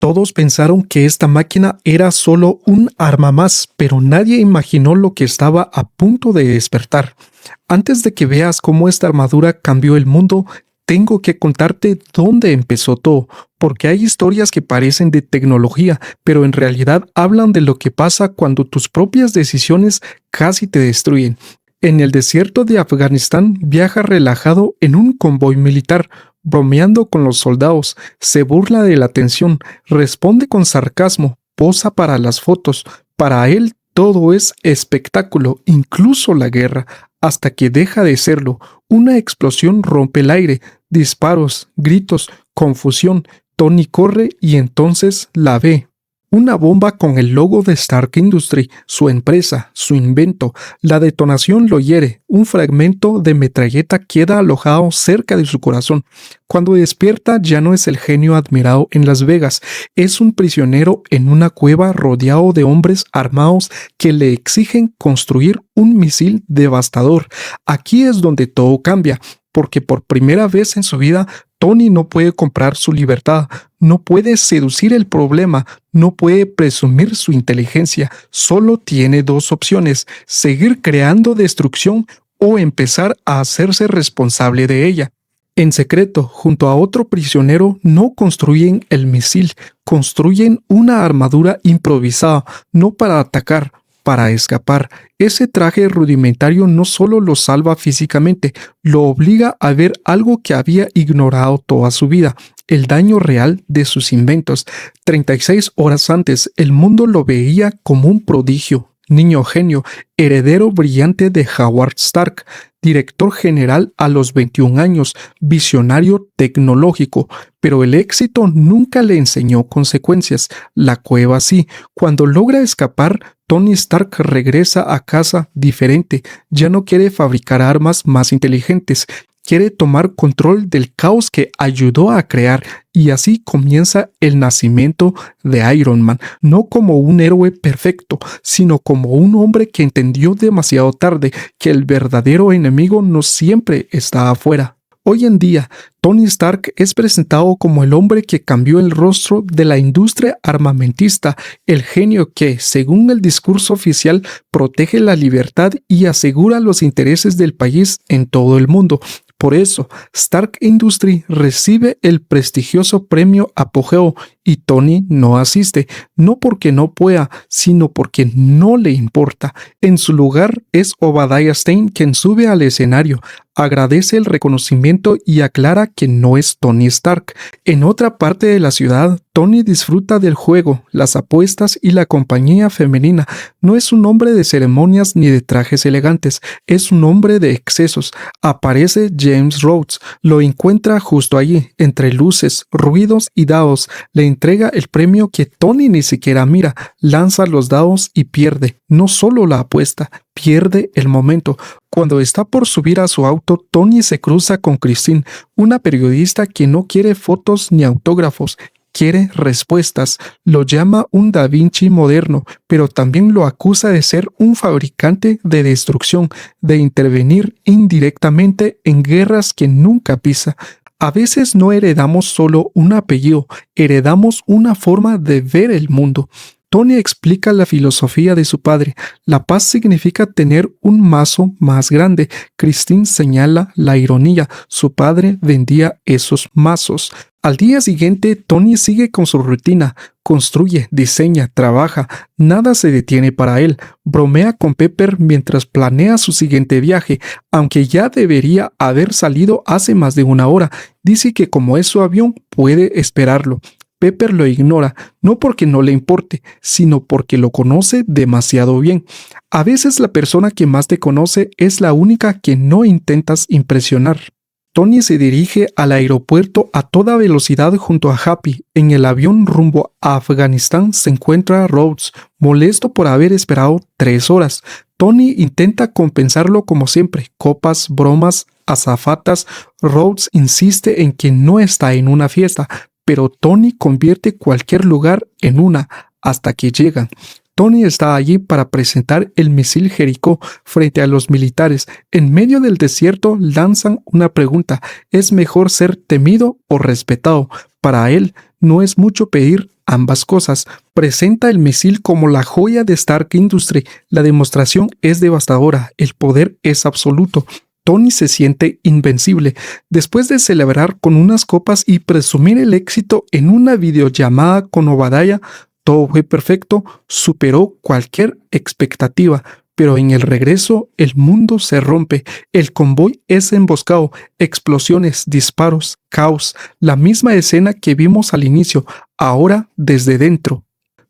Todos pensaron que esta máquina era solo un arma más, pero nadie imaginó lo que estaba a punto de despertar. Antes de que veas cómo esta armadura cambió el mundo, tengo que contarte dónde empezó todo, porque hay historias que parecen de tecnología, pero en realidad hablan de lo que pasa cuando tus propias decisiones casi te destruyen. En el desierto de Afganistán viaja relajado en un convoy militar, bromeando con los soldados, se burla de la tensión, responde con sarcasmo, posa para las fotos. Para él todo es espectáculo, incluso la guerra, hasta que deja de serlo. Una explosión rompe el aire, disparos, gritos, confusión. Tony corre y entonces la ve. Una bomba con el logo de Stark Industries, su empresa, su invento. La detonación lo hiere. Un fragmento de metralleta queda alojado cerca de su corazón. Cuando despierta ya no es el genio admirado en Las Vegas. Es un prisionero en una cueva rodeado de hombres armados que le exigen construir un misil devastador. Aquí es donde todo cambia, porque por primera vez en su vida Tony no puede comprar su libertad, no puede seducir el problema, no puede presumir su inteligencia. Solo tiene dos opciones: seguir creando destrucción o empezar a hacerse responsable de ella. En secreto, junto a otro prisionero, no construyen el misil, construyen una armadura improvisada, no para atacar, para escapar. Ese traje rudimentario no solo lo salva físicamente, lo obliga a ver algo que había ignorado toda su vida: el daño real de sus inventos. 36 horas antes, el mundo lo veía como un prodigio, niño genio, heredero brillante de Howard Stark, director general a los 21 años, visionario tecnológico. Pero el éxito nunca le enseñó consecuencias. La cueva sí. Cuando logra escapar, Tony Stark regresa a casa diferente. Ya no quiere fabricar armas más inteligentes. Quiere tomar control del caos que ayudó a crear, y así comienza el nacimiento de Iron Man, no como un héroe perfecto, sino como un hombre que entendió demasiado tarde que el verdadero enemigo no siempre está afuera. Hoy en día, Tony Stark es presentado como el hombre que cambió el rostro de la industria armamentista, el genio que, según el discurso oficial, protege la libertad y asegura los intereses del país en todo el mundo. Por eso, Stark Industries recibe el prestigioso premio Apogeo y Tony no asiste, no porque no pueda, sino porque no le importa. En su lugar es Obadiah Stane quien sube al escenario, agradece el reconocimiento y aclara que no es Tony Stark. En otra parte de la ciudad, Tony disfruta del juego, las apuestas y la compañía femenina. No es un hombre de ceremonias ni de trajes elegantes, es un hombre de excesos. Aparece James Rhodes, lo encuentra justo allí, entre luces, ruidos y dados. Le entrega el premio que Tony ni siquiera mira, lanza los dados y pierde. No solo la apuesta, pierde el momento. Cuando está por subir a su auto, Tony se cruza con Christine, una periodista que no quiere fotos ni autógrafos, quiere respuestas. Lo llama un Da Vinci moderno, pero también lo acusa de ser un fabricante de destrucción, de intervenir indirectamente en guerras que nunca pisa. A veces no heredamos solo un apellido, heredamos una forma de ver el mundo. Tony explica la filosofía de su padre. La paz significa tener un mazo más grande. Christine señala la ironía. Su padre vendía esos mazos. Al día siguiente, Tony sigue con su rutina. Construye, diseña, trabaja. Nada se detiene para él. Bromea con Pepper mientras planea su siguiente viaje, aunque ya debería haber salido hace más de una hora. Dice que como es su avión, puede esperarlo. Pepper lo ignora, no porque no le importe, sino porque lo conoce demasiado bien. A veces la persona que más te conoce es la única que no intentas impresionar. Tony se dirige al aeropuerto a toda velocidad junto a Happy. En el avión rumbo a Afganistán se encuentra Rhodes, molesto por haber esperado 3 horas. Tony intenta compensarlo como siempre: copas, bromas, azafatas. Rhodes insiste en que no está en una fiesta, pero Tony convierte cualquier lugar en una, hasta que llegan. Tony está allí para presentar el misil Jericó frente a los militares. En medio del desierto lanzan una pregunta: ¿es mejor ser temido o respetado? Para él, No es mucho pedir ambas cosas. Presenta el misil como la joya de Stark Industries. La demostración es devastadora. El poder es absoluto. Tony se siente invencible. Después de celebrar con unas copas y presumir el éxito en una videollamada con Obadiah, todo fue perfecto, superó cualquier expectativa. Pero en el regreso, el mundo se rompe. El convoy es emboscado. Explosiones, disparos, caos. La misma escena que vimos al inicio, ahora desde dentro.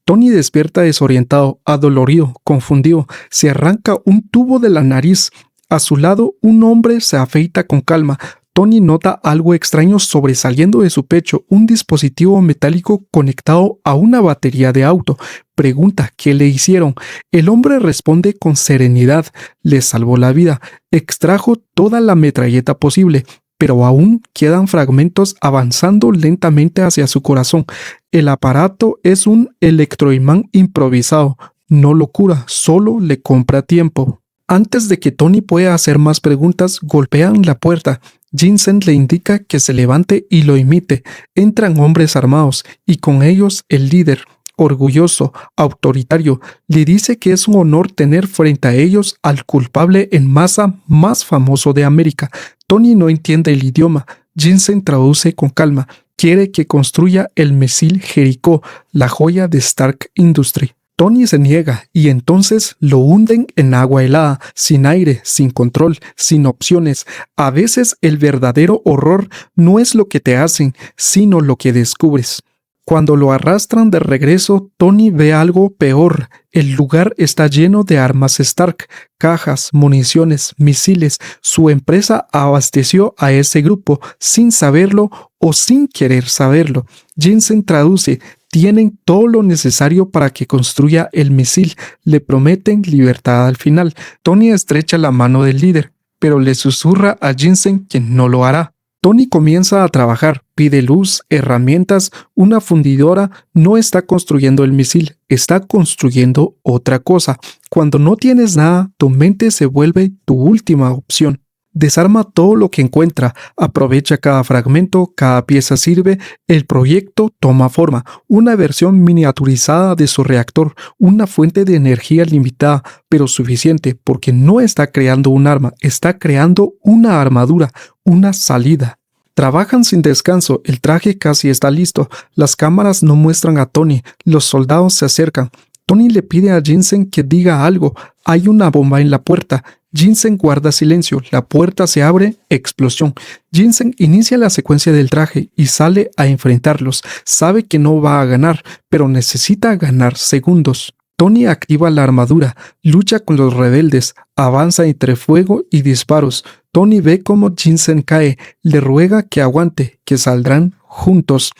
Tony despierta desorientado, adolorido, confundido. Se arranca un tubo de la nariz. A su lado, un hombre se afeita con calma. Tony nota algo extraño sobresaliendo de su pecho, un dispositivo metálico conectado a una batería de auto. Pregunta qué le hicieron. El hombre responde con serenidad. Le salvó la vida. Extrajo toda la metralleta posible, pero aún quedan fragmentos avanzando lentamente hacia su corazón. El aparato es un electroimán improvisado. No lo cura, solo le compra tiempo. Antes de que Tony pueda hacer más preguntas, golpean la puerta. Jensen le indica que se levante y lo imite. Entran hombres armados y con ellos el líder, orgulloso, autoritario. Le dice que es un honor tener frente a ellos al culpable en masa más famoso de América. Tony no entiende el idioma. Jensen traduce con calma. Quiere que construya el misil Jericó, la joya de Stark Industries. Tony se niega y entonces lo hunden en agua helada, sin aire, sin control, sin opciones. A veces el verdadero horror no es lo que te hacen, sino lo que descubres. Cuando lo arrastran de regreso, Tony ve algo peor. El lugar está lleno de armas Stark, cajas, municiones, misiles. Su empresa abasteció a ese grupo sin saberlo o sin querer saberlo. Jensen traduce: tienen todo lo necesario para que construya el misil. Le prometen libertad al final. Tony estrecha la mano del líder, pero le susurra a Jensen que no lo hará. Tony comienza a trabajar, pide luz, herramientas, una fundidora. No está construyendo el misil, está construyendo otra cosa. Cuando no tienes nada, tu mente se vuelve tu última opción. Desarma todo lo que encuentra, aprovecha cada fragmento, cada pieza sirve, el proyecto toma forma, una versión miniaturizada de su reactor, una fuente de energía limitada, pero suficiente porque no está creando un arma, está creando una armadura, una salida. Trabajan sin descanso, el traje casi está listo, las cámaras no muestran a Tony, los soldados se acercan. Tony le pide a Jensen que diga algo, hay una bomba en la puerta. Jensen guarda silencio, la puerta se abre, explosión. Jensen inicia la secuencia del traje y sale a enfrentarlos. Sabe que no va a ganar, pero necesita ganar segundos. Tony activa la armadura, lucha con los rebeldes, avanza entre fuego y disparos. Tony ve cómo Jensen cae, le ruega que aguante, que saldrán juntos.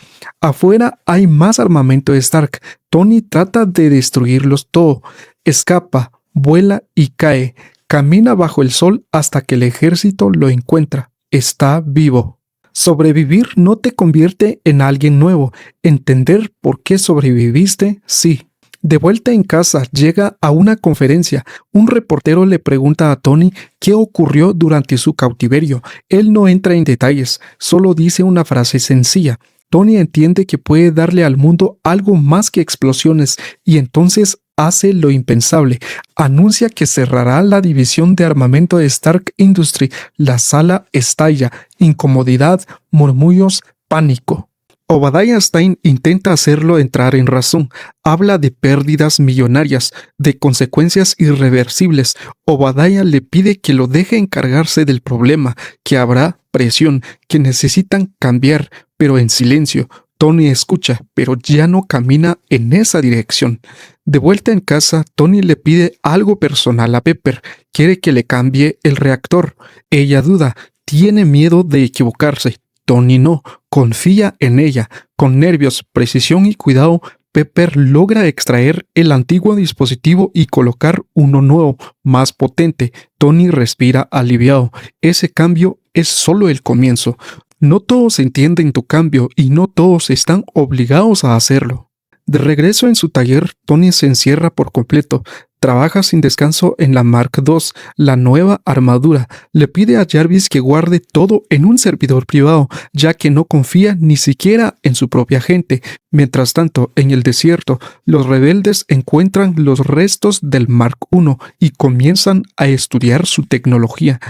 Afuera hay más armamento de Stark. Tony trata de destruirlos todo. Escapa, vuela y cae. Camina bajo el sol hasta que el ejército lo encuentra. Está vivo. Sobrevivir no te convierte en alguien nuevo. Entender por qué sobreviviste, sí. De vuelta en casa, llega a una conferencia. Un reportero le pregunta a Tony qué ocurrió durante su cautiverio. Él no entra en detalles, solo dice una frase sencilla. Tony entiende que puede darle al mundo algo más que explosiones y entonces hace lo impensable. Anuncia que cerrará la división de armamento de Stark Industries. La sala estalla. Incomodidad, murmullos, pánico. Obadiah Stane intenta hacerlo entrar en razón. Habla de pérdidas millonarias, de consecuencias irreversibles. Obadiah le pide que lo deje encargarse del problema, que habrá presión, que necesitan cambiar, pero en silencio. Tony escucha, pero ya no camina en esa dirección. De vuelta en casa, Tony le pide algo personal a Pepper. Quiere que le cambie el reactor. Ella duda, tiene miedo de equivocarse. Tony no, confía en ella. Con nervios, precisión y cuidado, Pepper logra extraer el antiguo dispositivo y colocar uno nuevo, más potente. Tony respira aliviado. Ese cambio es solo el comienzo. No todos entienden tu cambio y no todos están obligados a hacerlo. De regreso en su taller, Tony se encierra por completo. Trabaja sin descanso en la Mark II, la nueva armadura. Le pide a Jarvis que guarde todo en un servidor privado, ya que no confía ni siquiera en su propia gente. Mientras tanto, en el desierto, los rebeldes encuentran los restos del Mark I y comienzan a estudiar su tecnología.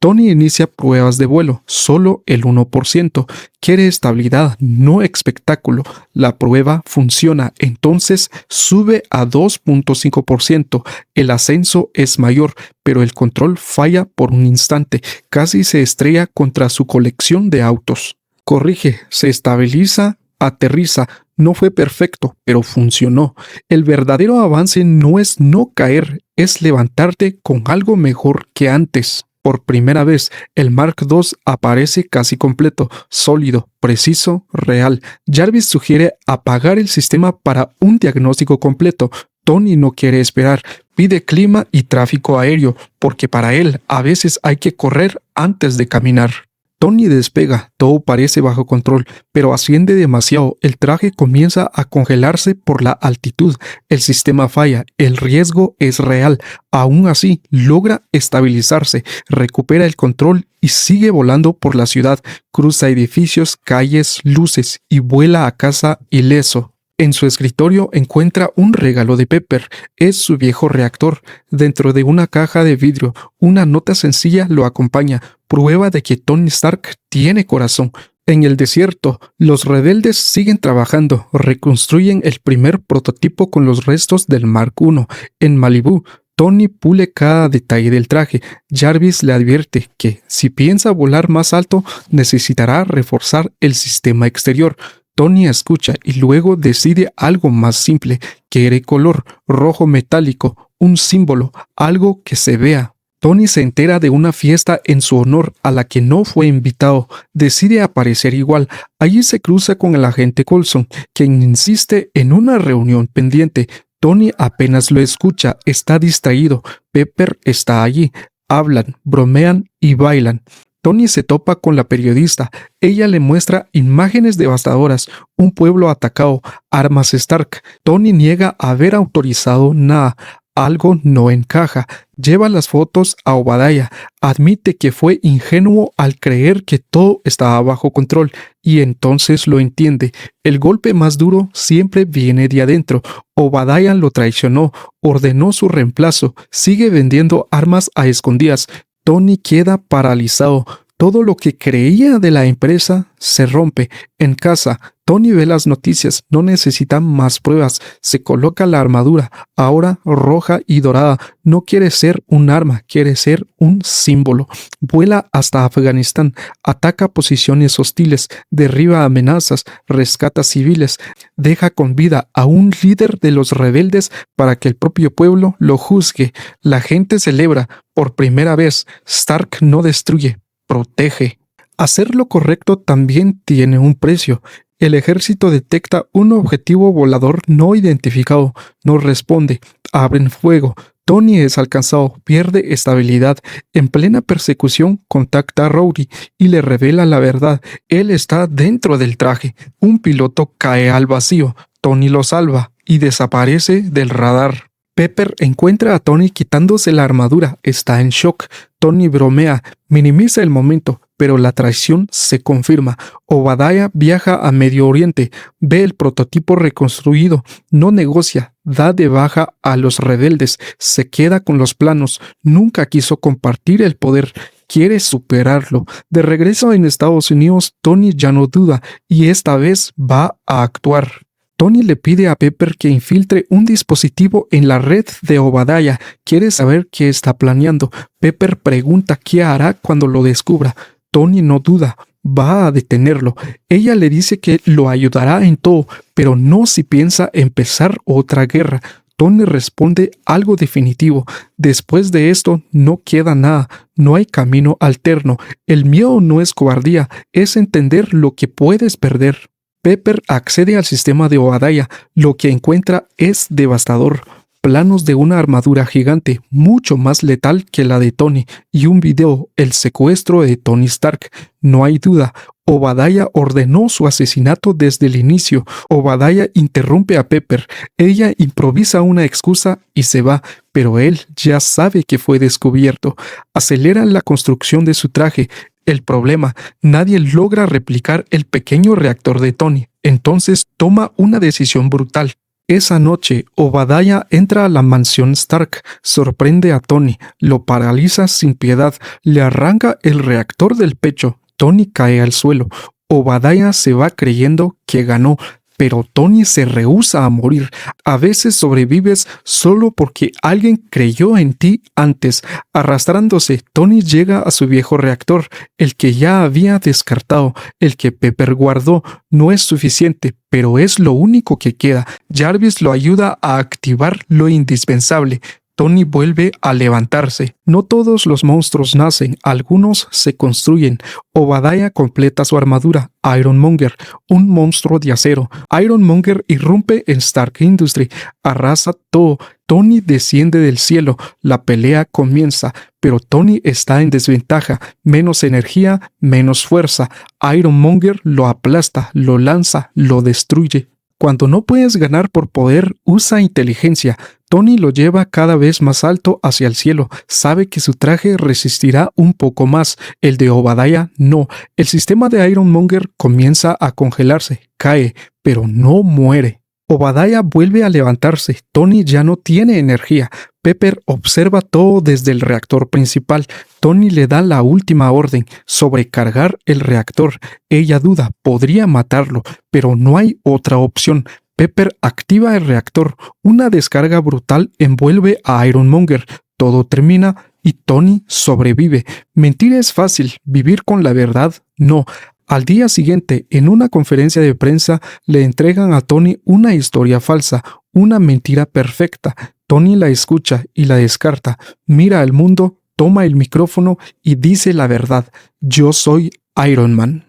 Tony inicia pruebas de vuelo, solo el 1%. Quiere estabilidad, no espectáculo. La prueba funciona, entonces sube a 2.5%. El ascenso es mayor, pero el control falla por un instante. Casi se estrella contra su colección de autos. Corrige, se estabiliza, aterriza. No fue perfecto, pero funcionó. El verdadero avance no es no caer, es levantarte con algo mejor que antes. Por primera vez, el Mark II aparece casi completo, sólido, preciso, real. Jarvis sugiere apagar el sistema para un diagnóstico completo. Tony no quiere esperar, pide clima y tráfico aéreo, porque para él a veces hay que correr antes de caminar. Tony despega, todo parece bajo control, pero asciende demasiado, el traje comienza a congelarse por la altitud, el sistema falla, el riesgo es real. Aún así, logra estabilizarse, recupera el control y sigue volando por la ciudad, cruza edificios, calles, luces y vuela a casa ileso. En su escritorio encuentra un regalo de Pepper. Es su viejo reactor. Dentro de una caja de vidrio, una nota sencilla lo acompaña, prueba de que Tony Stark tiene corazón. En el desierto, los rebeldes siguen trabajando, reconstruyen el primer prototipo con los restos del Mark I. En Malibú, Tony pule cada detalle del traje. Jarvis le advierte que, si piensa volar más alto, necesitará reforzar el sistema exterior. Tony escucha y luego decide algo más simple. Quiere color, rojo metálico, un símbolo, algo que se vea. Tony se entera de una fiesta en su honor a la que no fue invitado. Decide aparecer igual. Allí se cruza con el agente Coulson, quien insiste en una reunión pendiente. Tony apenas lo escucha, está distraído. Pepper está allí. Hablan, bromean y bailan. Tony se topa con la periodista. Ella le muestra imágenes devastadoras, un pueblo atacado, armas Stark. Tony niega haber autorizado nada. Algo no encaja. Lleva las fotos a Obadiah. Admite que fue ingenuo al creer que todo estaba bajo control. Y entonces lo entiende. El golpe más duro siempre viene de adentro. Obadiah lo traicionó, ordenó su reemplazo, sigue vendiendo armas a escondidas. Tony queda paralizado. Todo lo que creía de la empresa se rompe. En casa, Tony ve las noticias, no necesita más pruebas. Se coloca la armadura, ahora roja y dorada. No quiere ser un arma, quiere ser un símbolo. Vuela hasta Afganistán, ataca posiciones hostiles, derriba amenazas, rescata civiles, deja con vida a un líder de los rebeldes para que el propio pueblo lo juzgue. La gente celebra. Por primera vez, Stark no destruye, protege. Hacer lo correcto también tiene un precio. El ejército detecta un objetivo volador no identificado, no responde, abren fuego. Tony es alcanzado, pierde estabilidad. En plena persecución contacta a Rhodey y le revela la verdad. Él está dentro del traje. Un piloto cae al vacío. Tony lo salva y desaparece del radar. Pepper encuentra a Tony quitándose la armadura. Está en shock. Tony bromea, minimiza el momento, pero la traición se confirma. Obadiah viaja a Medio Oriente, ve el prototipo reconstruido, no negocia, da de baja a los rebeldes, se queda con los planos, nunca quiso compartir el poder, quiere superarlo. De regreso en Estados Unidos, Tony ya no duda y esta vez va a actuar. Tony le pide a Pepper que infiltre un dispositivo en la red de Obadiah. Quiere saber qué está planeando. Pepper pregunta qué hará cuando lo descubra. Tony no duda, va a detenerlo. Ella le dice que lo ayudará en todo, pero no si piensa empezar otra guerra. Tony responde algo definitivo. Después de esto no queda nada, no hay camino alterno. El miedo no es cobardía, es entender lo que puedes perder. Pepper accede al sistema de Obadiah. Lo que encuentra es devastador. planos de una armadura gigante mucho más letal que la de Tony y un video, el secuestro de Tony Stark. No hay duda, Obadiah ordenó su asesinato desde el inicio. Obadiah interrumpe a Pepper. Ella improvisa una excusa y se va, pero él ya sabe que fue descubierto. Aceleran la construcción de su traje. El problema, nadie logra replicar el pequeño reactor de Tony. Entonces toma una decisión brutal. Esa noche, Obadiah entra a la mansión Stark, sorprende a Tony, lo paraliza sin piedad, le arranca el reactor del pecho. Tony cae al suelo. Obadiah se va creyendo que ganó, pero Tony se rehúsa a morir. A veces sobrevives solo porque alguien creyó en ti antes. Arrastrándose, Tony llega a su viejo reactor, el que ya había descartado, el que Pepper guardó. No es suficiente, pero es lo único que queda. Jarvis lo ayuda a activar lo indispensable. Tony vuelve a levantarse. No todos los monstruos nacen, algunos se construyen. Obadiah completa su armadura, Ironmonger, un monstruo de acero. Ironmonger irrumpe en Stark Industries, arrasa todo. Tony desciende del cielo, la pelea comienza, pero Tony está en desventaja, menos energía, menos fuerza. Ironmonger lo aplasta, lo lanza, lo destruye. Cuando no puedes ganar por poder, usa inteligencia. Tony lo lleva cada vez más alto hacia el cielo. Sabe que su traje resistirá un poco más. El de Obadiah no. El sistema de Ironmonger comienza a congelarse. Cae, pero no muere. Obadiah vuelve a levantarse. Tony ya no tiene energía. Pepper observa todo desde el reactor principal. Tony le da la última orden, sobrecargar el reactor. Ella duda, podría matarlo, pero no hay otra opción. Pepper activa el reactor. Una descarga brutal envuelve a Ironmonger. Todo termina y Tony sobrevive. Mentir es fácil, vivir con la verdad no. Al día siguiente, en una conferencia de prensa, le entregan a Tony una historia falsa, una mentira perfecta. Tony la escucha y la descarta. Mira al mundo, toma el micrófono y dice la verdad. Yo soy Iron Man.